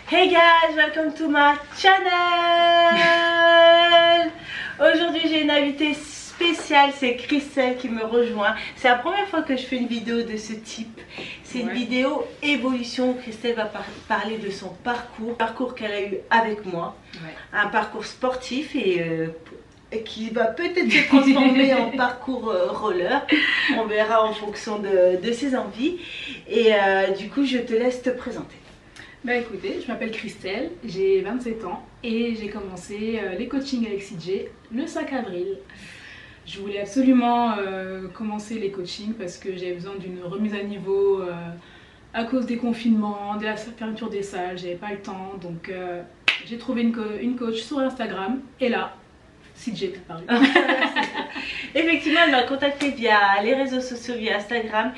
Hey guys, welcome to my channel. Aujourd'hui j'ai une invitée spéciale, c'est Christelle qui me rejoint. C'est la première fois que je fais une vidéo de ce type. C'est une vidéo évolution. Christelle va parler de son parcours qu'elle a eu avec moi. Un parcours sportif et qui va peut-être se transformer en parcours roller. On verra en fonction de ses envies. Et du coup je te laisse te présenter. Bah écoutez, je m'appelle Christelle, j'ai 27 ans et j'ai commencé les coachings avec CJ le 5 avril. Je voulais absolument commencer les coachings parce que j'avais besoin d'une remise à niveau à cause des confinements, de la fermeture des salles, j'avais pas le temps. Donc j'ai trouvé une coach sur Instagram et là, CJ est apparu. Effectivement, elle m'a contactée via les réseaux sociaux, via Instagram.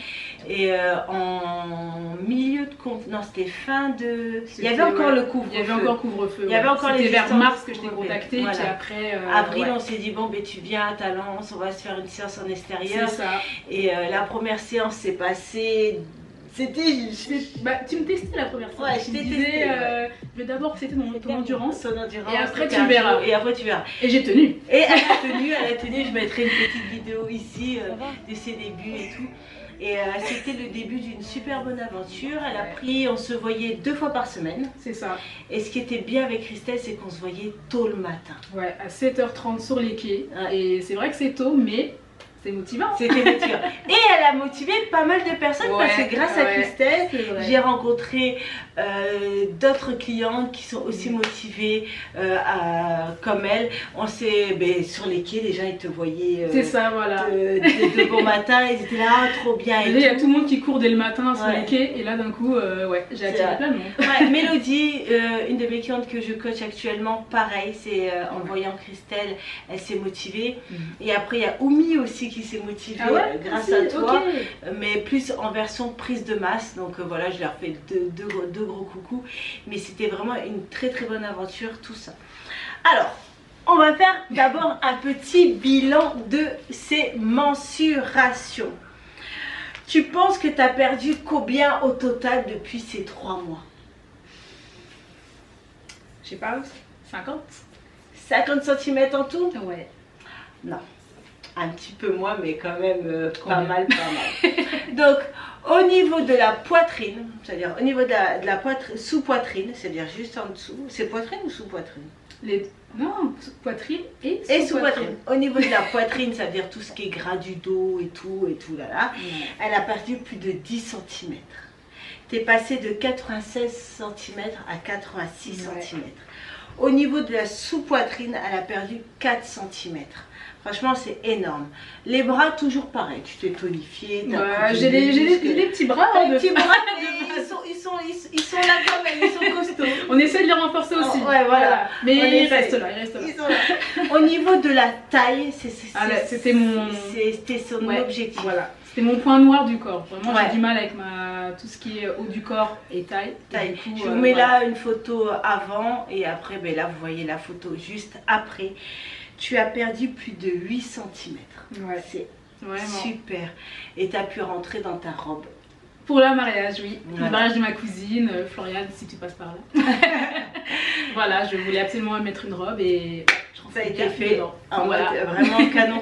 Et en milieu de compte, non, c'était fin de. Il y avait encore le couvre-feu. Il y avait encore couvre-feu. Il y avait encore les. C'était vers mars que je t'ai contacté. Voilà. Puis après. Avril, on s'est dit bon, ben tu viens à Talence, on va se faire une séance en extérieur. C'est ça. Et la première séance s'est passée. C'était. Bah, tu me testais la première fois. Ouais, je t'ai testé. Je vais d'abord tester ton endurance. Son endurance. Et après tu verras. Et après tu verras. Et j'ai tenu. Et elle a tenu. Je mettrai une petite vidéo ici de ses débuts et tout. Et c'était le début d'une super bonne aventure. Elle a pris, on se voyait 2 fois par semaine. C'est ça. Et ce qui était bien avec Christelle, c'est qu'on se voyait tôt le matin. Ouais, à 7h30 sur les quais. Ouais. Et c'est vrai que c'est tôt, mais c'est motivant. C'était motivant. Et elle a motivé pas mal de personnes parce que grâce à Christelle, j'ai rencontré d'autres clientes qui sont aussi motivées comme elle. On s'est sur les quais, les gens ils te voyaient. C'est ça, voilà. De bon matin, ils étaient là, ah, trop bien. Et il y a tout le monde qui court dès le matin sur les quais. Et là d'un coup, j'ai attiré plein de monde. Ouais, Mélodie, une de mes clientes que je coach actuellement, pareil, c'est en voyant Christelle, elle s'est motivée. Et après il y a Oumi aussi qui s'est motivée grâce à toi, mais plus en version prise de masse. Donc voilà, je leur fais deux gros coucou. Mais c'était vraiment une très bonne aventure tout ça. Alors, on va faire d'abord un petit bilan de ces mensurations. Tu penses que tu as perdu combien au total depuis ces 3 mois? Je sais pas, 50 cm en tout? Ouais. Non, un petit peu moins, mais quand même pas mal. Donc, au niveau de la poitrine, c'est-à-dire au niveau de la poitrine, sous-poitrine, c'est-à-dire juste en dessous, c'est poitrine ou sous-poitrine? Non, poitrine et sous-poitrine. Au niveau de la poitrine, ça veut dire tout ce qui est gras du dos et tout là. Elle a perdu plus de 10 cm. Tu es passé de 96 cm à 86 cm. Au niveau de la sous-poitrine, elle a perdu 4 cm. Franchement, c'est énorme. Les bras, toujours pareil. Tu t'es tonifié. J'ai les petits bras. Les petits bras, ils sont là quand même, ils sont costauds. On essaie de les renforcer aussi. Ouais, voilà. Mais ils restent là. Ils sont là. Au niveau de la taille, c'était son objectif. Voilà. C'était mon point noir du corps. Vraiment, j'ai du mal avec tout ce qui est haut du corps et taille. Du coup, je vous mets là une photo avant et après, là, vous voyez la photo juste après. Tu as perdu plus de 8 cm. Ouais. C'est super. Et tu as pu rentrer dans ta robe. Pour le mariage, oui. Le mariage de ma cousine, Floriane, si tu passes par là. Voilà, je voulais absolument mettre une robe et ça a été fait en mode vraiment canon.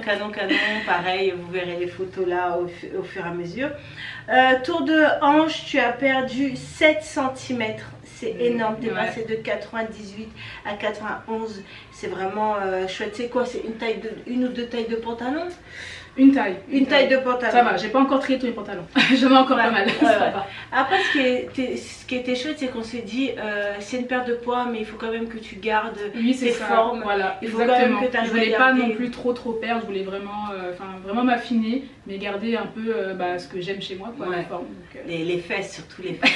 Pareil, vous verrez les photos là au fur et à mesure. Tour de hanche, tu as perdu 7 cm. C'est énorme, tu es passé de 98 à 91. C'est vraiment chouette. C'est quoi? C'est une ou deux tailles de pantalon? Une taille de pantalon. Ça va, j'ai pas encore trié tous les pantalons. J'en ai encore pas mal. Après, ce qui était chouette, c'est qu'on s'est dit, c'est une perte de poids, mais il faut quand même que tu gardes tes formes. Voilà, il faut quand même que tu je voulais pas non plus trop perdre, je voulais vraiment m'affiner, mais garder un peu ce que j'aime chez moi, quoi, la forme. Donc, les fesses, surtout les fesses.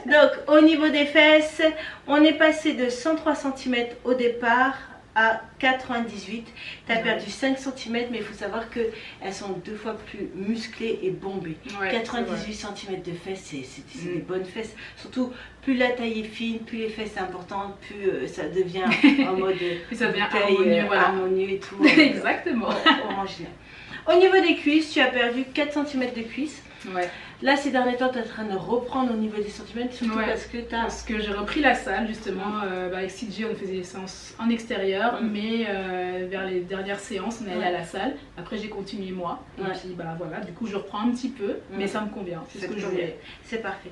Donc, au niveau des fesses, on est passé de 103 cm au départ à 98. Tu as perdu 5 cm, mais il faut savoir qu'elles sont 2 fois plus musclées et bombées. 98 cm de fesses, c'est des bonnes fesses. Surtout, plus la taille est fine, plus les fesses sont importantes, plus ça devient en mode ça devient harmonieux et tout. Exactement. Orangina. Au niveau des cuisses, tu as perdu 4 cm de cuisses. Là, ces derniers temps, tu es en train de reprendre au niveau des centimètres, surtout parce que j'ai repris la salle, justement. Avec CJ, on faisait des séances en extérieur, mais vers les dernières séances, on est allé à la salle. Après, j'ai continué moi. Et puis, voilà, du coup, je reprends un petit peu, mais ça me convient. C'est ce que je voulais. C'est parfait.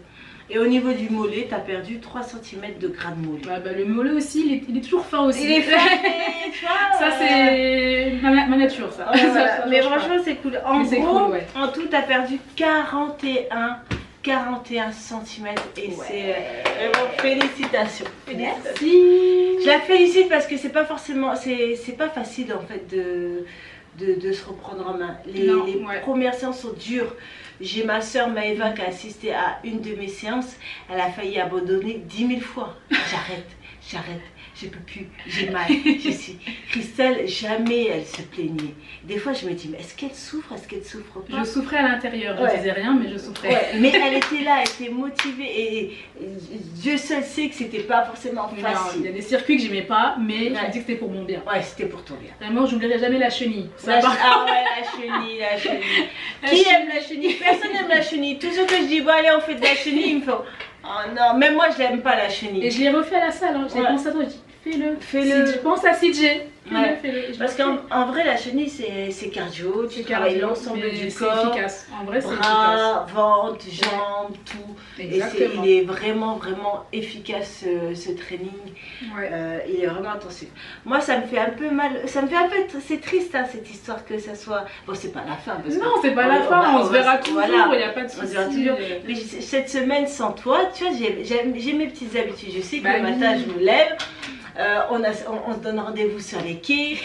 Et au niveau du mollet, tu as perdu 3 cm de gras de mollet. Le mollet aussi, il est toujours fin aussi. Il est fin, tu vois. Ça, c'est ma nature, ça. Ça mais franchement, c'est cool. En gros, en tout, tu as perdu 41 cm. Et c'est vraiment félicitations. Merci. Je la félicite parce que c'est pas forcément, c'est pas facile en fait de se reprendre en main. Les premières séances sont dures. J'ai ma soeur Maëva qui a assisté à une de mes séances. Elle a failli abandonner 10 000 fois. J'arrête, je peux plus, j'ai mal, je sais. Christelle, jamais elle se plaignait. Des fois, je me dis, mais est-ce qu'elle souffre pas? Je souffrais à l'intérieur, je disais rien, mais je souffrais. Mais elle était là, elle était motivée et Dieu seul sait que c'était pas forcément facile. Non, il y a des circuits que j'aimais pas, mais je me dis que c'était pour mon bien. Ouais, c'était pour ton bien. Vraiment, j'oublierai jamais la chenille. La chenille. Qui aime la chenille? Personne n'aime la chenille. Toujours que je dis, bon allez, on fait de la chenille, il me faut... Oh non, même moi je l'aime pas la chenille. Et je l'ai refait à la salle, j'ai pensé à toi, je dis fais-le. Je pense à CJ. Fais-le. Parce qu'en vrai la chenille c'est cardio, tu travailles l'ensemble du corps. C'est efficace. En vrai c'est efficace. Bras, ventre, jambes, tout. Exactement. Et il est vraiment efficace ce training. Il est vraiment intensif. Moi ça me fait un peu mal, c'est triste hein, cette histoire que ça soit... Bon c'est pas la fin. Non c'est pas la fin, on se verra toujours, il n'y a pas de souci. Mais cette semaine sans toi, tu vois, j'ai mes petites habitudes. Je sais que le matin je me lève. On se donne rendez-vous sur les quais,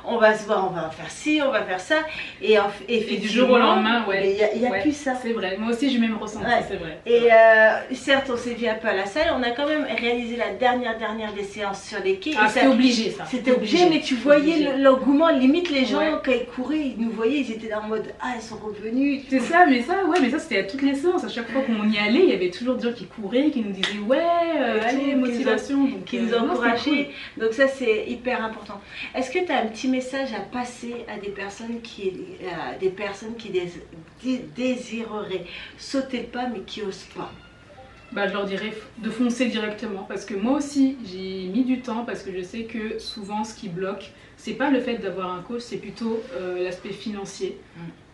on va se voir, on va faire ci, on va faire ça. Et du jour au lendemain, il n'y a plus ça. C'est vrai, moi aussi j'ai même ressenti, c'est vrai. Et certes, on s'est vu un peu à la salle, on a quand même réalisé la dernière des séances sur les quais. Ah, c'était obligé ça. C'était obligé, mais tu voyais l'engouement, limite les gens quand ils couraient, ils nous voyaient, ils étaient en mode ah, ils sont revenus. C'est ça, mais ça c'était à toutes les séances. À chaque fois qu'on y allait, il y avait toujours des gens qui couraient, qui nous disaient allez, motivation. Qui nous encourageaient. Donc ça c'est hyper important. Est-ce que tu as un petit message à passer à des personnes qui désireraient sauter le pas mais qui osent pas? Je leur dirais de foncer directement parce que moi aussi j'ai mis du temps parce que je sais que souvent ce qui bloque c'est pas le fait d'avoir un coach, c'est plutôt l'aspect financier.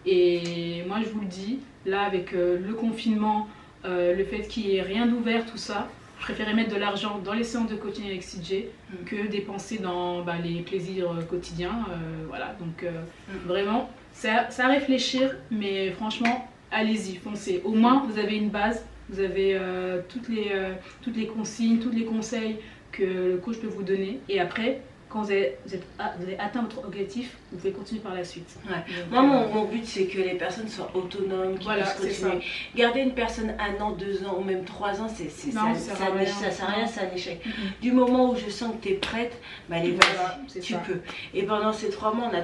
Et moi je vous le dis, là avec le confinement, le fait qu'il n'y ait rien d'ouvert, tout ça, je préférais mettre de l'argent dans les séances de coaching avec CJ que dépenser dans les plaisirs quotidiens. Voilà, donc vraiment, c'est à réfléchir, mais franchement, allez-y, foncez. Au moins, vous avez une base, vous avez toutes les consignes, tous les conseils que le coach peut vous donner. Et après, quand vous avez atteint votre objectif, vous pouvez continuer par la suite. Moi, mon but, c'est que les personnes soient autonomes, qu'ils puissent continuer. Garder une personne 1 an, 2 ans ou même 3 ans, ça sert à rien, c'est un échec. Du moment où je sens que tu es prête, allez, tu peux. Et pendant ces 3 mois, on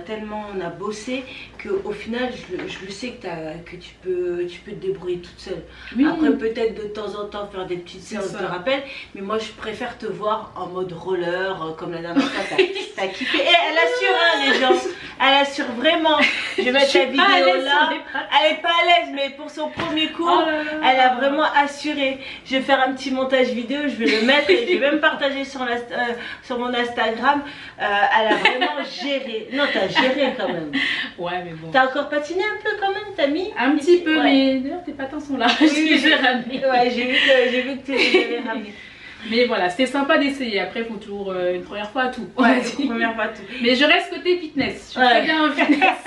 a bossé qu'au final, je sais que tu peux te débrouiller toute seule. Après, peut-être de temps en temps faire des petites séances de rappel, mais moi, je préfère te voir en mode roller, comme la dernière fois. T'as kiffé. Et elle assure hein, les gens. Elle assure vraiment. Je vais mettre la vidéo là. Elle est pas à l'aise, mais pour son premier cours, elle a vraiment assuré. Je vais faire un petit montage vidéo, je vais le mettre et je vais même partager sur mon Instagram. Elle a vraiment géré. Non, t'as géré quand même. Ouais, mais bon. T'as encore patiné un peu quand même, t'as mis un petit peu, mais d'ailleurs tes patins sont là. Oui, j'ai ramené. Ouais, j'ai vu que tu les avais ramenés. Mais voilà, c'était sympa d'essayer. Après, il faut toujours une première fois à tout. Une première fois à tout. Mais je reste côté fitness. Je suis très bien en fitness.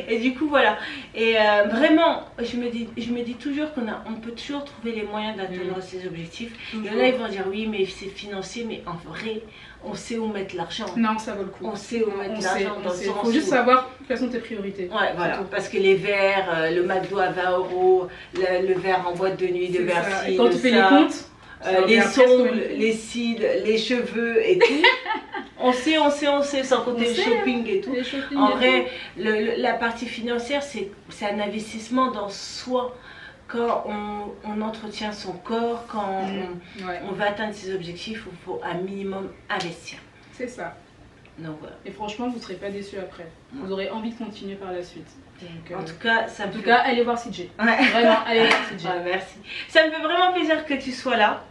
Et du coup, voilà. Et vraiment, je me dis toujours qu'on peut toujours trouver les moyens d'atteindre ses objectifs. Il y en a, ils vont dire oui, mais c'est financier. Mais en vrai, on sait où mettre l'argent. Non, ça vaut le coup. On sait où mettre l'argent dans le sens. Il faut juste savoir quelles sont tes priorités. Ouais, voilà. Parce que les verres, le McDo à 20 €, le verre en boîte de nuit de Bercy. Et quand tu fais les comptes, les songles, les cils, les cheveux et tout. On sait, sans compter le shopping et tout. En vrai, la partie financière, c'est un investissement dans soi. Quand on entretient son corps, quand on va atteindre ses objectifs, il faut un minimum investir. C'est ça. Donc voilà. Et franchement, vous ne serez pas déçus après. Vous aurez envie de continuer par la suite. Donc, en tout cas, allez voir CJ. Ouais. Vraiment, allez voir CJ. Ah, merci. Ça me fait vraiment plaisir que tu sois là.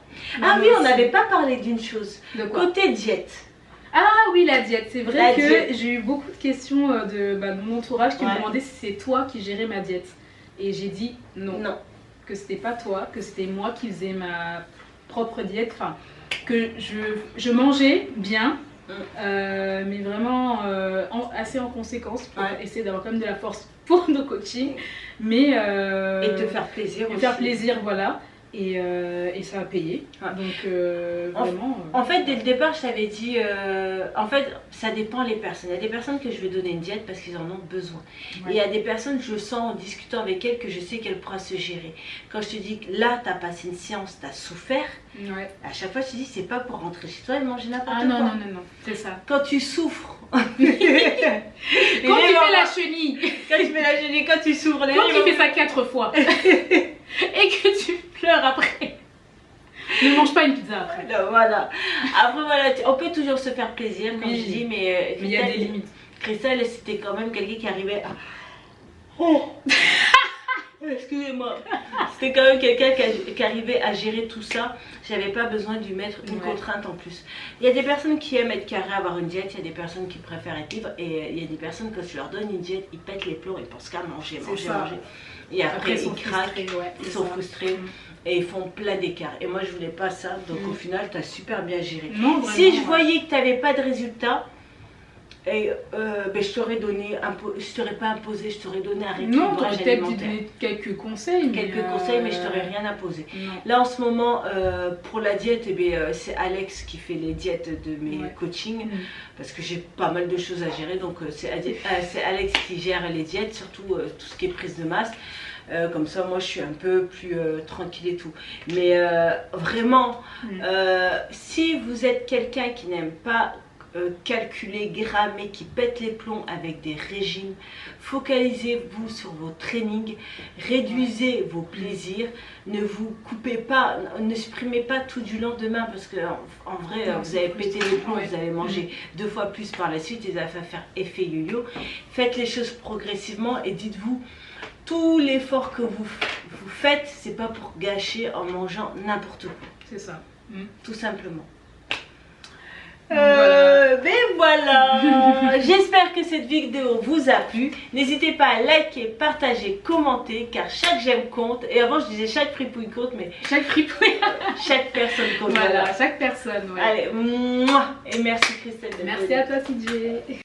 Ah oui, on n'avait pas parlé d'une chose. De quoi? Côté diète. Ah oui, la diète. C'est vrai que j'ai eu beaucoup de questions de mon entourage qui me demandaient si c'est toi qui gérais ma diète. Et j'ai dit non. Non. Que c'était pas toi, que c'était moi qui faisais ma propre diète. Enfin, que je mangeais bien. Mais vraiment assez en conséquence pour essayer d'avoir quand même de la force pour nos coachings, mais et te faire plaisir aussi. Faire plaisir, voilà, et ça a payé. Donc vraiment en fait dès le départ je t'avais dit en fait ça dépend les personnes. Il y a des personnes que je vais donner une diète parce qu'ils en ont besoin, et il y a des personnes, je sens en discutant avec elles que je sais qu'elles pourra se gérer. Quand je te dis que là tu as passé une séance, tu as souffert, à chaque fois je te dis c'est pas pour rentrer chez toi et manger n'importe quoi. Non, c'est ça. Quand tu souffres quand tu fais la chenille, quand tu souffres, quand tu fais ça 4 fois et que tu pleures après, ne mange pas une pizza après. Non, voilà. Après voilà, on peut toujours se faire plaisir comme je dis, mais il y a des limites. Christelle, c'était quand même quelqu'un qui arrivait à... Excusez-moi. C'était quand même quelqu'un qui arrivait à gérer tout ça. J'avais pas besoin de lui mettre une contrainte en plus. Il y a des personnes qui aiment être carré, avoir une diète. Il y a des personnes qui préfèrent être libres. Et il y a des personnes, quand tu leur donnes une diète, ils pètent les plombs. Ils pensent qu'à manger. Et après ils craquent, ils sont frustrés. Et ils font plein d'écarts. Et moi je voulais pas ça. Donc au final tu as super bien géré. Non, vraiment, si je voyais que tu n'avais pas de résultat, et je t'aurais donné, je t'aurais pas imposé, je t'aurais donné un rééquilibrage alimentaire. Non, peut-être quelques conseils. Mais je t'aurais rien imposé. Là en ce moment, pour la diète, c'est Alex qui fait les diètes de mes coachings, parce que j'ai pas mal de choses à gérer. Donc c'est Alex qui gère les diètes, surtout tout ce qui est prise de masse. Comme ça moi je suis un peu plus tranquille et tout, mais vraiment si vous êtes quelqu'un qui n'aime pas calculer, grammer, qui pète les plombs avec des régimes, focalisez-vous sur vos trainings, réduisez vos plaisirs, ne vous coupez pas, ne supprimez pas tout du lendemain, parce que en vrai vous avez pété les plombs, vous avez mangé 2 fois plus par la suite et ça va faire effet yo-yo. Faites les choses progressivement et dites-vous, tout l'effort que vous faites, c'est pas pour gâcher en mangeant n'importe quoi. C'est ça. Tout simplement. Mais voilà. J'espère que cette vidéo vous a plu. N'hésitez pas à liker, partager, commenter, car chaque j'aime compte. Et avant je disais chaque fripouille compte, mais chaque fripouille, chaque personne compte. Voilà, chaque personne. Allez, mouah. Et merci Christelle. Merci à toi CJ.